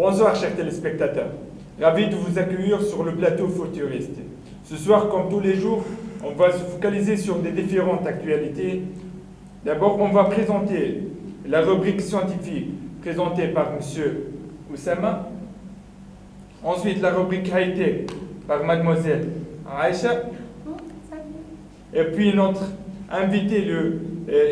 Bonsoir chers téléspectateurs, ravi de vous accueillir sur le plateau futuriste. Ce soir, comme tous les jours, on va se focaliser sur des différentes actualités. D'abord, on va présenter la rubrique scientifique présentée par M. Oussama. Ensuite, la rubrique high-tech par Mademoiselle Aïcha. Et puis notre invité, le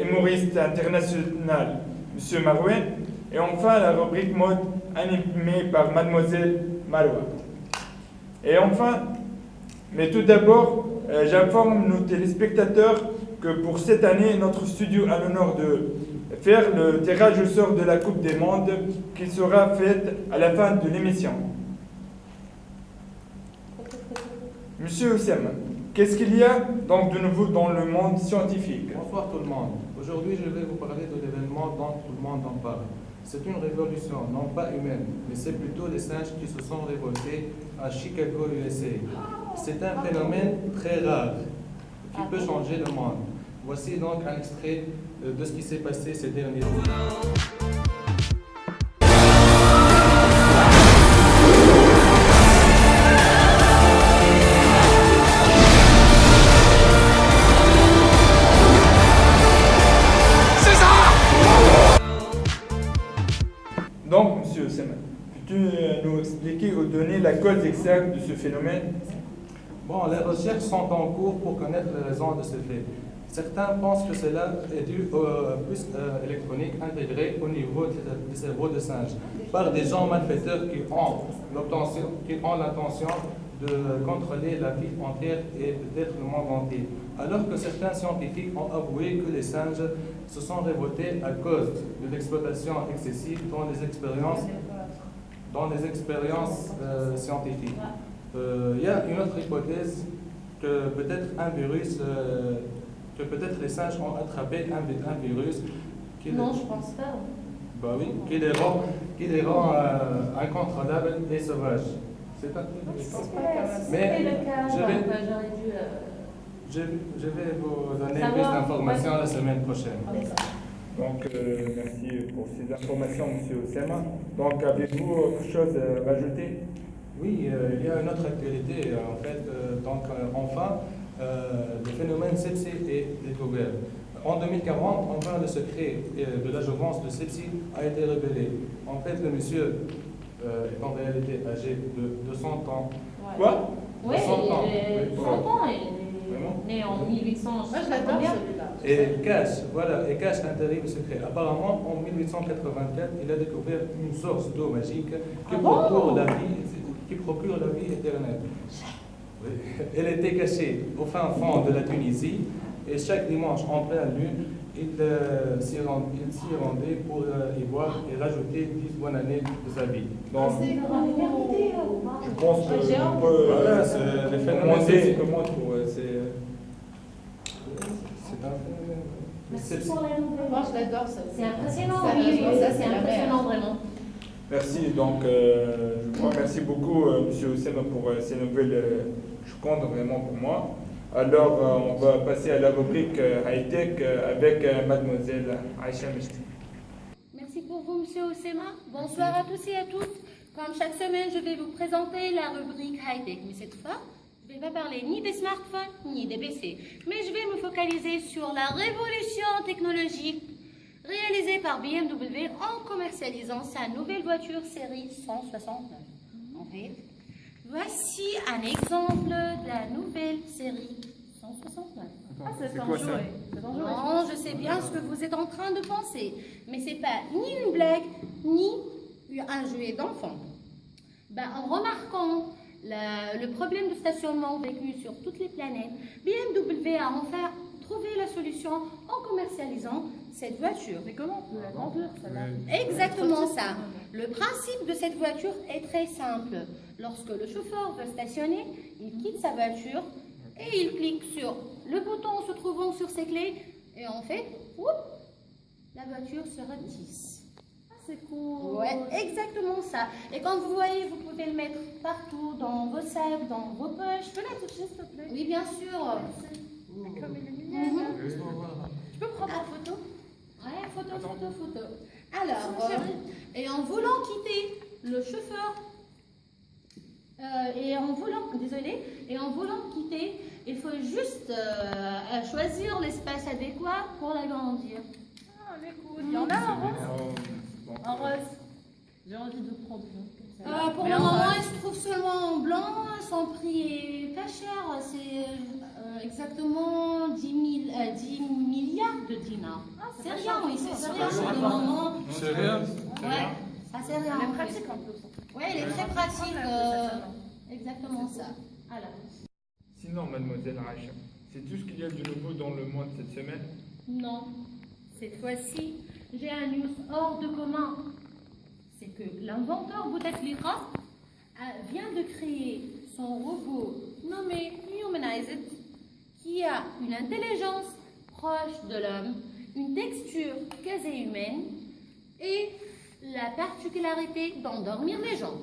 humoriste international, M. Marouane. Et enfin, la rubrique mode animée par Mademoiselle Marwa. Et enfin, mais tout d'abord, j'informe nos téléspectateurs que pour cette année, notre studio a l'honneur de faire le tirage au sort de la Coupe des Mondes qui sera faite à la fin de l'émission. Monsieur Oussama, qu'est-ce qu'il y a donc de nouveau dans le monde scientifique? Bonsoir tout le monde. Aujourd'hui, je vais vous parler de l'événement dont tout le monde en parle. C'est une révolution, non pas humaine, mais c'est plutôt les singes qui se sont révoltés à Chicago, USA. C'est un phénomène très rare qui peut changer le monde. Voici donc un extrait de ce qui s'est passé ces derniers jours. Donc, monsieur Oussama, peux-tu nous expliquer ou donner la cause exacte de ce phénomène? Bon, les recherches sont en cours pour connaître les raisons de ce fait. Certains pensent que cela est dû au puce électronique intégré au niveau du cerveau de singe par des gens malfaiteurs qui ont l'intention de contrôler la vie entière et peut-être le monde entier. Alors que certains scientifiques ont avoué que les singes se sont révoltés à cause de l'exploitation excessive dans les expériences scientifiques. Il y a une autre hypothèse que peut-être que peut-être les singes ont attrapé un virus Non, je pense pas. Bah oui, qui les rend incontrôlables et sauvages. C'est un Mais le cas, j'aurais dû. Je vais vous donner plus d'informations la semaine prochaine. Donc, merci pour ces informations, monsieur Oussama. Donc, avez-vous autre chose à rajouter? Oui, il y a une autre actualité, en fait. Enfin, le phénomène sepsis est découvert. En 2040, enfin, le secret de la jouvence de sepsis a été révélé. En fait, le monsieur est en réalité âgé de 200 ans. Ouais. Quoi? Oui, 100 ans. il est 100 ans, Vraiment? né en 1800. Moi, je l'adore celui-là. Et cache un terrible secret. Apparemment, en 1884, il a découvert une source d'eau magique qui procure la vie éternelle. Oui. Elle était cachée au fin fond de la Tunisie et chaque dimanche en pleine lune, il s'y rendait pour y boire et rajouter 10 bonnes années de sa vie. Donc, je pense que on peut Voilà, c'est le phénomène sepsis. comment pour c'est C'est un phénomène. Merci pour la nouvelle. Moi, je l'adore ça. C'est impressionnant, Ça, oui, ça, c'est c'est la impressionnant merde. vraiment. Merci. Donc, je vous remercie beaucoup, monsieur Oussama, pour ces nouvelles choquantes vraiment pour moi. Alors, on va passer à la rubrique high-tech avec mademoiselle Aïcha Meshti. Merci pour vous, monsieur Oussama. Bonsoir à tous et à toutes. Comme chaque semaine, je vais vous présenter la rubrique high-tech. Mais cette fois, je ne vais pas parler ni des smartphones, ni des PC. Mais je vais me focaliser sur la révolution technologique réalisée par BMW en commercialisant sa nouvelle voiture série 169. En fait, voici un exemple de la nouvelle série 169. C'est quoi ça? Non, je sais bien ce que vous êtes en train de penser, mais c'est pas ni une blague, ni un jouet d'enfant. En remarquant le problème de stationnement vécu sur toutes les planètes, BMW a enfin trouvé la solution en commercialisant cette voiture. Mais comment on peut la vendre, celle-là? Exactement ça. Le principe de cette voiture est très simple. Lorsque le chauffeur veut stationner, il quitte sa voiture et il clique sur le bouton se trouvant sur ses clés et en fait, la voiture se retisse. C'est cool. Ouais, exactement ça. Et comme vous voyez, vous pouvez le mettre partout, dans vos sacs, dans vos poches. Je peux la toucher, s'il te plaît? Oui, bien sûr. Comme il est mignon. Je peux prendre en photo? Ouais, photo. Alors, Chérie. et en voulant quitter le chauffeur, et en voulant quitter, il faut juste choisir l'espace adéquat pour l'agrandir. Ah, mais écoute, il y en a en rose. Bon, En rose. J'ai envie de prendre un. Pour Mais le en moment, rose. il se trouve seulement en blanc. Son prix est pas cher. C'est exactement 10 milliards de dinars. Ah, C'est pas rien, cher. oui, c'est C'est rien rien. pour le moment. C'est rien. Ouais, ça c'est rien. Elle est en fait. pratique en plus. Ouais, il est très pratique. Exactement ça. Alors. Sinon, mademoiselle Aïcha, c'est tout ce qu'il y a de nouveau dans le monde cette semaine? Non, cette fois-ci, j'ai un news hors de commun. C'est que l'inventeur Bouteflika vient de créer son robot nommé Humanized, qui a une intelligence proche de l'homme, une texture quasi humaine et la particularité d'endormir les gens.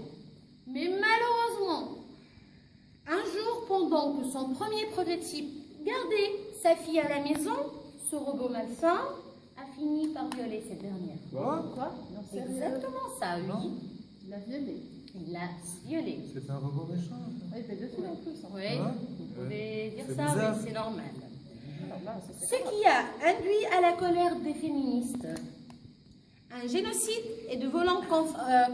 Mais malheureusement, un jour, pendant que son premier prototype gardait sa fille à la maison, ce robot malsain a fini par violer cette dernière. Quoi? Non, C'est exactement ça, oui. Il l'a violée. Il l'a violée. C'est un robot méchant. Ouais, il fait dessus en plus. Oui, Hein? vous pouvez dire C'est ça, bizarre. oui, c'est normal. Normal, c'est Ce qui a induit à la colère des féministes un génocide et de violentes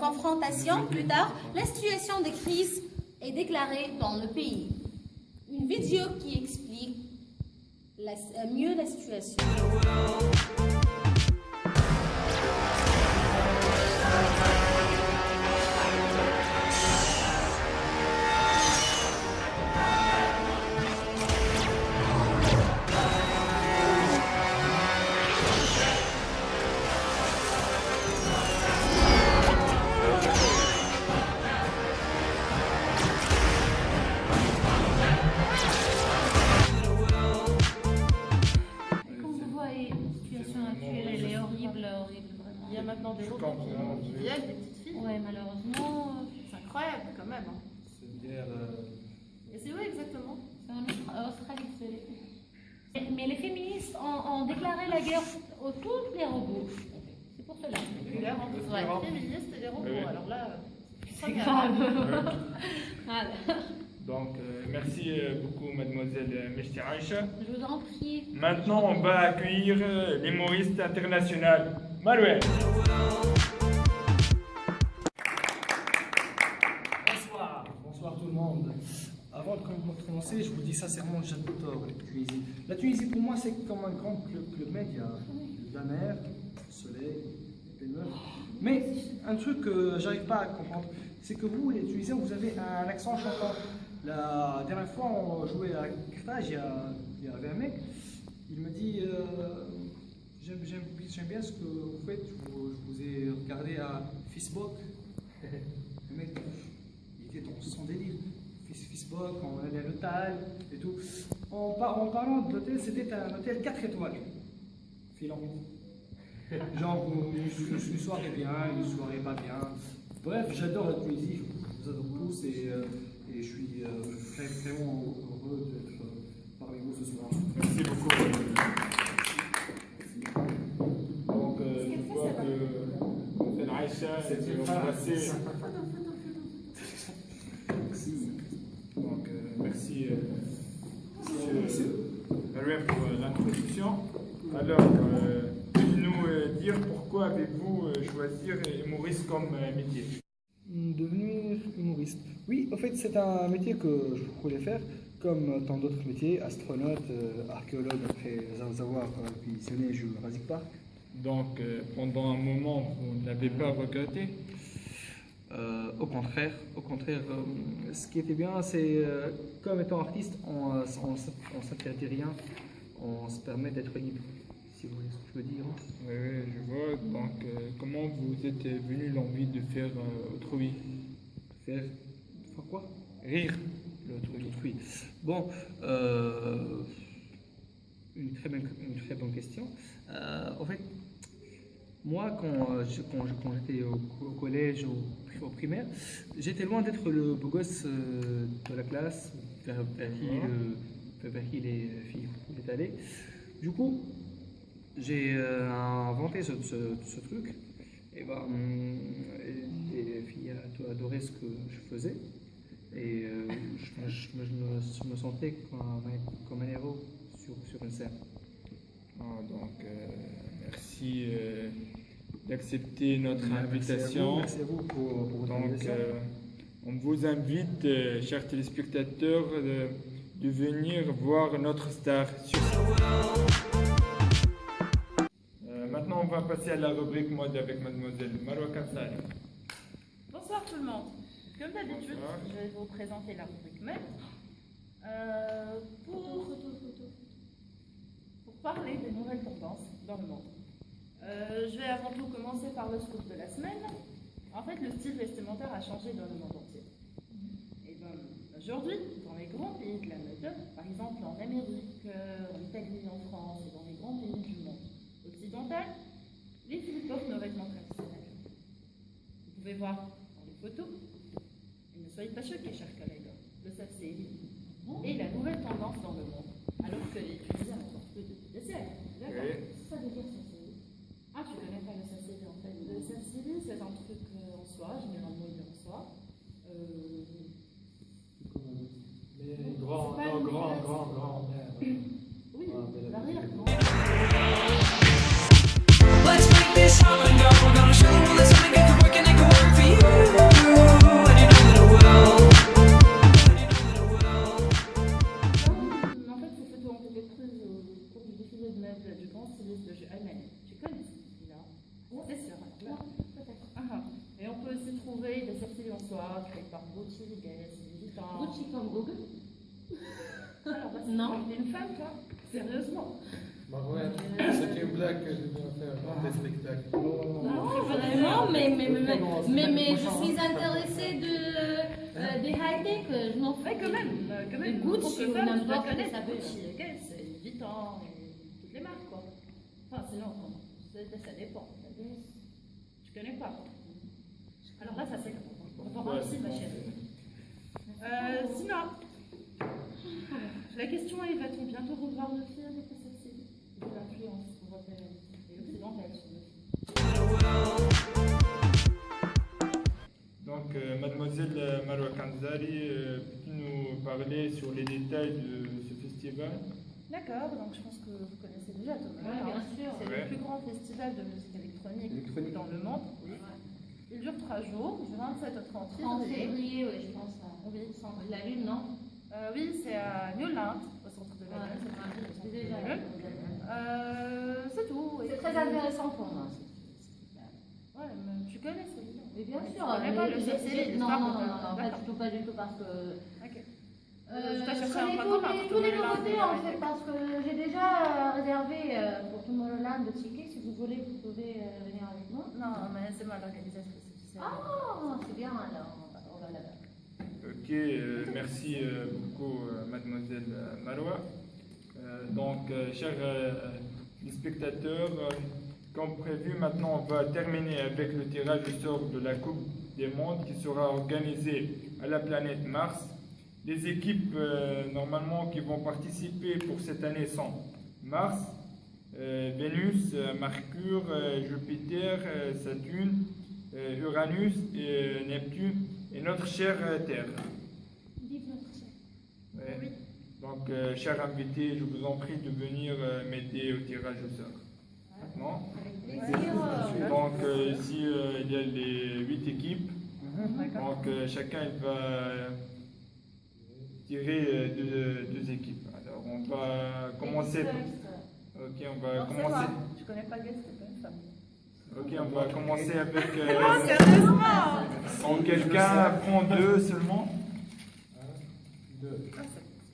confrontations. Plus tard, la situation de crise est déclarée dans le pays. Une vidéo qui explique mieux la situation. Comme vous voyez, la situation actuelle, elle est horrible, horrible, vraiment. Il y a maintenant des Je robots comprends. qui viennent, des petites filles. Ouais, malheureusement, C'est incroyable quand même. Hein. C'est guerre. Et c'est où exactement? c'est en Australie, mais les féministes ont déclaré la guerre aux tous les robots. C'est pour cela. Populaire en plus. Ouais. Les féministes et les robots. Oui. Alors là, C'est grave. Ouais. Voilà. Donc, merci beaucoup, mademoiselle Mechti Aïcha. Je vous en prie. Maintenant, on va accueillir l'humoriste international, Malouel. Bonsoir, bonsoir tout le monde. Avant de commencer, je vous dis sincèrement, j'adore la Tunisie. La Tunisie pour moi c'est comme un grand club med, il y a la mer, le soleil, les meufs. Mais un truc que j'arrive pas à comprendre, c'est que vous les Tunisiens, vous avez un accent chantant. La dernière fois on jouait à Carthage, il y avait un mec, il me dit j'aime bien ce que vous faites, je vous ai regardé à Facebook. Le mec, il était dans son délire. Facebook, on allait à l'hôtel et tout. En parlant de l'hôtel, c'était un hôtel 4 étoiles. Filant. Genre, une soirée bien, une soirée pas bien. Bref, j'adore la Tunisie, je vous adore tous et je suis vraiment heureux d'être parmi vous ce soir. Merci beaucoup. Donc, je vois que mademoiselle Aïcha, elle va passer. Merci. Donc, merci, monsieur Malouel, pour l'introduction. Alors, pouvez-nous dire pourquoi avez-vous choisi humoriste comme métier? Devenir humoriste. Oui, en fait, c'est un métier que je voulais faire, comme tant d'autres métiers, astronaute, archéologue, après avoir visionné Jurassic Park. Donc, pendant un moment, vous n'avez pas regretté? Au contraire, ce qui était bien, c'est comme étant artiste, on ne s'interdit rien, on se permet d'être libre, si vous voyez ce que je veux dire. Oui, oui, je vois. Donc, comment vous êtes venu l'envie de faire autrui? Faire quoi? Rire L'autrui. Bon, une très bonne question. En fait, moi, quand j'étais au collège, au primaire, j'étais loin d'être le beau gosse de la classe, vers qui les filles voulaient aller. Du coup, j'ai inventé ce truc. Et les filles adoraient ce que je faisais. Et je me sentais comme un héros sur une scène. Merci d'accepter notre invitation. Merci à vous pour votre Donc, invitation. on vous invite, chers téléspectateurs, de venir voir notre star sur Maintenant, on va passer à la rubrique mode avec mademoiselle Marwa Kansari. Bonsoir tout le monde. Comme d'habitude, Bonsoir. je vais vous présenter la rubrique mode. Pour parler des nouvelles tendances dans le monde. Je vais avant tout commencer par le scoop de la semaine. En fait, le style vestimentaire a changé dans le monde entier. Et ben, aujourd'hui, dans les grands pays de la mode, par exemple en Amérique, en Italie, en France et dans les grands pays du monde occidental, les filles portent nos vêtements traditionnels. Vous pouvez voir dans les photos, et ne soyez pas choqués, chers collègues, le safsiri est la nouvelle tendance dans le monde, alors que les Tunisiens ont encore peu de siècles. D'accord. Oui. Ça veut dire safsiri. Ah, tu connais pas le safsiri en fait. Le safsiri, c'est un truc en soie, généralement il est en soie. Mais grand-mère. Oui, l'arrière-grand. Let's make this happen, girl. We're gonna show the world that something that can work and it can work for you. And you know that it will. En fait, ces photos ont été prises au cours du défilé de mode du grand styliste de chez Alman. Tu connais ce style-là? C'est sûr. Alors, peut-être. Et on peut aussi trouver des safsiri en soie créés par Gucci, Guess, Louis Vuitton. Gucci comme Google. Alors, bah, Non. t'es une femme, toi? Sérieusement? Marouane, c'est une blague que je viens faire dans des spectacles. Non, vraiment, mais je suis intéressée des high-tech, je m'en fais Ouais, quand même. Et Gucci, Pour que ou femme, tu dois n'importe connaître quelle Gucci, Guess, Louis Vuitton et toutes les marques, quoi. Enfin, sinon, ça dépend. Tu connais pas, quoi. Alors là, ça c'est encore un petit, ma chérie. Sinon, la question est, va-t-on bientôt revoir nos filles avec le safsiri de l'influence européenne et occidentale sur nos filles? Donc, mademoiselle Marwa Kanzari, peux-tu nous parler sur les détails de ce festival? D'accord, donc je pense que vous connaissez déjà Thomas. Ouais, bien sûr. C'est Ouais. le plus grand festival de musique électronique dans le monde. Oui. Il dure 3 jours, du 27 au 30 En février. février, oui, je pense. Oui, Centre de la Lune, non? Oui, c'est à Newland, au centre de la Lune. C'est déjà là. C'est tout. C'est très intéressant pour moi. Ouais, mais tu connais celui-là. Mais bien Tu sûr. connais pas le safsiri, Non, l'histoire non, qu'on non, a- non, pas D'accord. du tout, parce que. Ok. Je t'ai cherché un connais point commun tous pour les Tomorrowland, nouveautés mais en ouais. fait, parce que j'ai déjà réservé pour Tomorrowland de tickets. Si vous voulez, vous pouvez venir avec moi. Non, mais c'est moi l'organisatrice. tu sais. Ah, c'est bien alors. On va là-bas. Ok, merci beaucoup, mademoiselle Marwa. Chers spectateurs, comme prévu, maintenant on va terminer avec le tirage au sort de la Coupe des Mondes qui sera organisée à la planète Mars. Les équipes normalement qui vont participer pour cette année sont Mars, Vénus, Mercure, Jupiter, Saturne, Uranus, et Neptune et notre chère Terre. Vive notre chef. Ouais. Oui. Donc, chers invités, je vous en prie de venir m'aider au tirage au sort. Maintenant. Avec plaisir. Donc, ici, il y a les 8 équipes. D'accord. Donc, chacun il va tirer deux équipes. Alors, on va commencer. Ok, on va Non, c'est commencer. moi. Tu connais pas Guess, c'est pas une femme. Ok, on va commencer avec. Sérieusement? Donc, quelqu'un prend 2 seulement. Deux. Ah,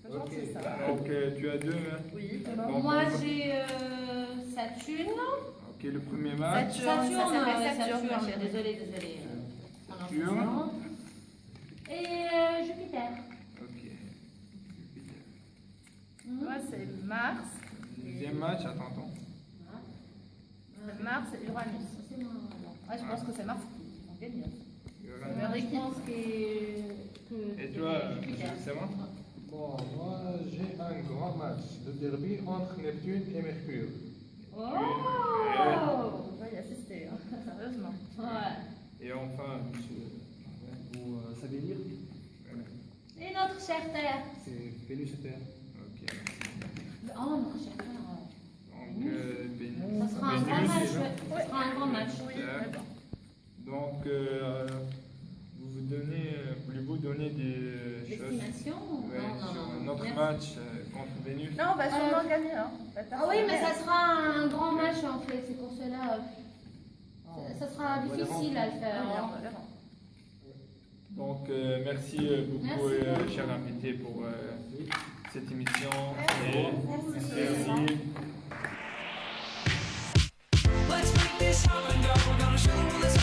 c'est pas gentil ça. Donc, tu as 2. Oui. Donc, Moi, on va- j'ai Saturne. Ok, le premier match. Saturne, Saturne, ma chérie. désolé. Saturne. Et Jupiter. Ok. Jupiter. Moi, c'est Mars. Deuxième match, attends. Mars et Uranus. C'est moi, alors. Ouais, je pense que c'est Mars qui va gagner. Uranus. Je pense que Et toi, Jupiter. c'est moi? Bon, moi j'ai un grand match, le derby entre Neptune et Mercure. Oh! On va y assister, hein. Sérieusement. Ouais. Et enfin, monsieur. Vous savez lire? Et notre chère terre. C'est Vénus et Terre. Ok. Oh, notre chère terre. Donc, Ça sera un grand Vénus, match. c'est Ouais. Ça sera un grand match. Super. Donc, voulez-vous donner des choses Destination? ouais, Non, sur non, non. notre Merci. match contre Vénus? Non, on va sûrement gagner. Hein. On va faire Ah oui, mais bien. ça sera un grand match en fait. C'est pour cela. Ça sera difficile à le faire. Ah, hein. on verra. Donc, merci beaucoup, Merci. chers invités, pour cette émission. Merci. Merci. Let's make this happen, girl. We're gonna show them